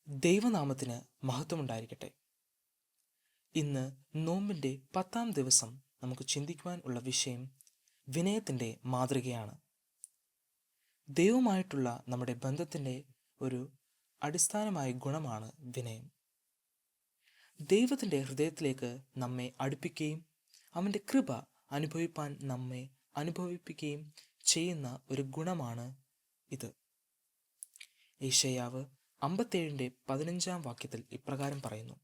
ദൈവനാമത്തിന് മഹത്വമുണ്ടായിരിക്കട്ടെ. ഇന്ന് നോമ്പിൻ്റെ 10-ാം ദിവസം നമുക്ക് ചിന്തിക്കുവാൻ ഉള്ള വിഷയം വിനയത്തിൻ്റെ മാതൃകയാണ്. ദൈവവുമായിട്ടുള്ള നമ്മുടെ ബന്ധത്തിൻ്റെ ഒരു അടിസ്ഥാനമായ ഗുണമാണ് വിനയം. ദൈവത്തിൻ്റെ ഹൃദയത്തിലേക്ക് നമ്മെ അടുപ്പിക്കുകയും അവൻ്റെ കൃപ അനുഭവിപ്പാൻ നമ്മെ അനുഭവിപ്പിക്കുകയും ചെയ്യുന്ന ഒരു ഗുണമാണ് ഇത്. യെശയ്യാവ് 57:15 വാക്യത്തിൽ ഇപ്രകാരം പറയുന്നു: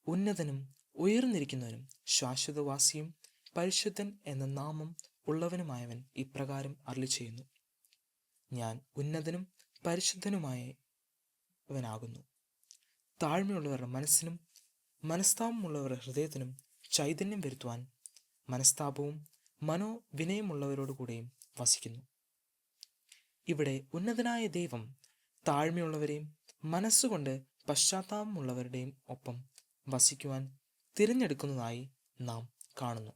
ഉന്നതനും ഉയർന്നിരിക്കുന്നവനും ശാശ്വതവാസിയും പരിശുദ്ധൻ എന്ന നാമം ഉള്ളവനുമായവൻ ഇപ്രകാരം അരുളിച്ചെയ്യുന്നു: ഞാൻ ഉന്നതനും പരിശുദ്ധനുമായവനാകുന്നു. താഴ്മയുള്ളവരുടെ മനസ്സിനും മനസ്താപമുള്ളവരുടെ ഹൃദയത്തിനും ചൈതന്യം വരുത്തുവാൻ മനസ്താപവും മനോവിനയമുള്ളവരോടുകൂടെയും വസിക്കുന്നു. ഇവിടെ ഉന്നതനായ ദൈവം താഴ്മയുള്ളവരെയും മനസ്സുകൊണ്ട് പശ്ചാത്താപമുള്ളവരുടെയും ഒപ്പം വസിക്കുവാൻ തിരഞ്ഞെടുക്കുന്നതായി നാം കാണുന്നു.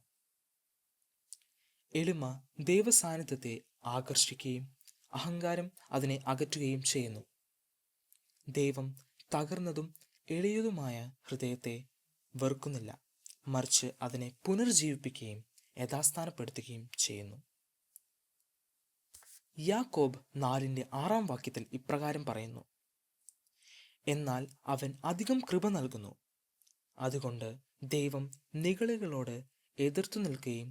എളിമ ദൈവസാന്നിധ്യത്തെ ആകർഷിക്കുകയും അഹങ്കാരം അതിനെ അകറ്റുകയും ചെയ്യുന്നു. ദൈവം തകർന്നതും എളിയതുമായ ഹൃദയത്തെ വെറുക്കുന്നില്ല, മറിച്ച് അതിനെ പുനർജീവിപ്പിക്കുകയും യഥാസ്ഥാനപ്പെടുത്തുകയും ചെയ്യുന്നു. യാക്കോബ് 4:6 വാക്യത്തിൽ ഇപ്രകാരം പറയുന്നു: എന്നാൽ അവൻ അധികം കൃപ നൽകുന്നു, അതുകൊണ്ട് ദൈവം നിഗളികളോട് എതിർത്തു നിൽക്കുകയും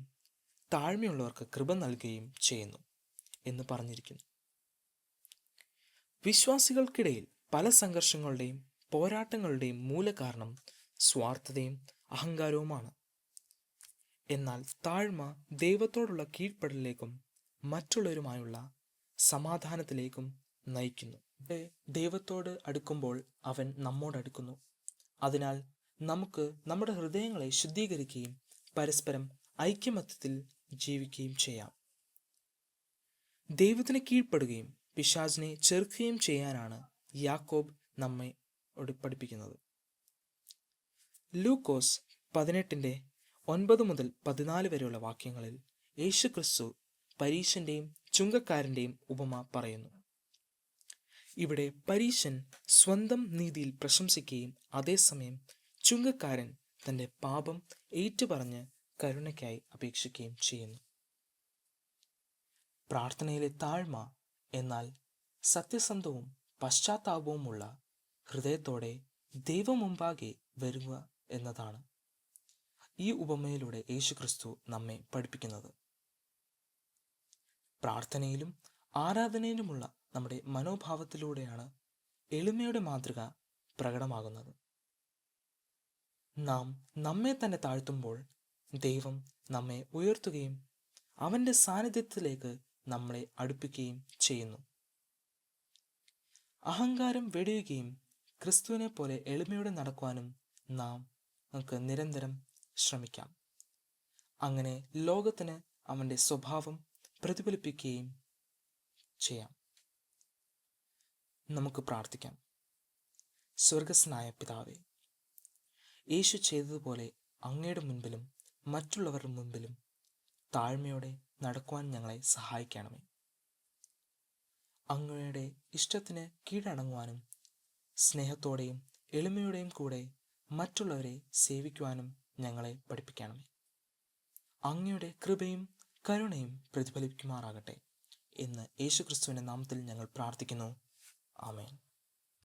താഴ്മയുള്ളവർക്ക് കൃപ നൽകുകയും ചെയ്യുന്നു എന്ന് പറഞ്ഞിരിക്കുന്നു. വിശ്വാസികൾക്കിടയിൽ പല സംഘർഷങ്ങളുടെയും പോരാട്ടങ്ങളുടെയും മൂലകാരണം സ്വാർത്ഥതയും അഹങ്കാരവുമാണ്. എന്നാൽ താഴ്മ ദൈവത്തോടുള്ള കീഴ്പ്പെടലിലേക്കും മറ്റുള്ളവരുമായുള്ള സമാധാനത്തിലേക്കും നയിക്കുന്നു. ദൈവത്തോട് അടുക്കുമ്പോൾ അവൻ നമ്മോടടുക്കുന്നു. അതിനാൽ നമുക്ക് നമ്മുടെ ഹൃദയങ്ങളെ ശുദ്ധീകരിക്കുകയും പരസ്പരം ഐക്യമത്യത്തിൽ ജീവിക്കുകയും ചെയ്യാം. ദൈവത്തിന് കീഴ്പ്പെടുകയും പിശാചിനെ ചെറുക്കുകയും ചെയ്യാനാണ് യാക്കോബ് നമ്മെ പഠിപ്പിക്കുന്നത്. ലൂക്കോസ് 18:9-14 വരെയുള്ള വാക്യങ്ങളിൽ യേശുക്രിസ്തു പരീശന്റെയും ചുങ്കക്കാരൻ്റെയും ഉപമ പറയുന്നു. ഇവിടെ പരീശൻ സ്വന്തം നീതിയിൽ പ്രശംസിക്കുകയും അതേസമയം ചുങ്കക്കാരൻ തൻ്റെ പാപം ഏറ്റുപറഞ്ഞ് കരുണയ്ക്കായി അപേക്ഷിക്കുകയും ചെയ്യുന്നു. പ്രാർത്ഥനയിലെ താഴ്മ എന്നാൽ സത്യസന്ധവും പശ്ചാത്താപവുമുള്ള ഹൃദയത്തോടെ ദൈവമുമ്പാകെ വരുക എന്നതാണ് ഈ ഉപമയിലൂടെ യേശുക്രിസ്തു നമ്മെ പഠിപ്പിക്കുന്നത്. പ്രാർത്ഥനയിലും ആരാധനയിലുമുള്ള നമ്മുടെ മനോഭാവത്തിലൂടെയാണ് എളിമയുടെ മാതൃക പ്രകടമാകുന്നത്. നാം നമ്മെ തന്നെ താഴ്ത്തുമ്പോൾ ദൈവം നമ്മെ ഉയർത്തുകയും അവൻ്റെ സാന്നിധ്യത്തിലേക്ക് നമ്മളെ അടുപ്പിക്കുകയും ചെയ്യുന്നു. അഹങ്കാരം വെടിയുകയും ക്രിസ്തുവിനെ പോലെ എളിമയോടെ നടക്കുവാനും നമുക്ക് നിരന്തരം ശ്രമിക്കാം. അങ്ങനെ ലോകത്തിന് അവൻ്റെ സ്വഭാവം പ്രതിഫലിപ്പിക്കുകയും ചെയ്യാം. നമുക്ക് പ്രാർത്ഥിക്കാം. സ്വർഗസ്നായ പിതാവേ, യേശു ചെയ്തതുപോലെ അങ്ങയുടെ മുൻപിലും മറ്റുള്ളവരുടെ മുൻപിലും താഴ്മയോടെ നടക്കുവാൻ ഞങ്ങളെ സഹായിക്കണമേ. അങ്ങയുടെ ഇഷ്ടത്തിന് കീഴടങ്ങുവാനും സ്നേഹത്തോടെയും എളിമയോടെയും കൂടെ മറ്റുള്ളവരെ സേവിക്കുവാനും ഞങ്ങളെ പഠിപ്പിക്കണമേ. അങ്ങയുടെ കൃപയും കരുണയും പ്രതിഫലിക്കുമാറാകട്ടെ എന്ന് യേശുക്രിസ്തുവിൻ്റെ നാമത്തിൽ ഞങ്ങൾ പ്രാർത്ഥിക്കുന്നു. ആമേൻ.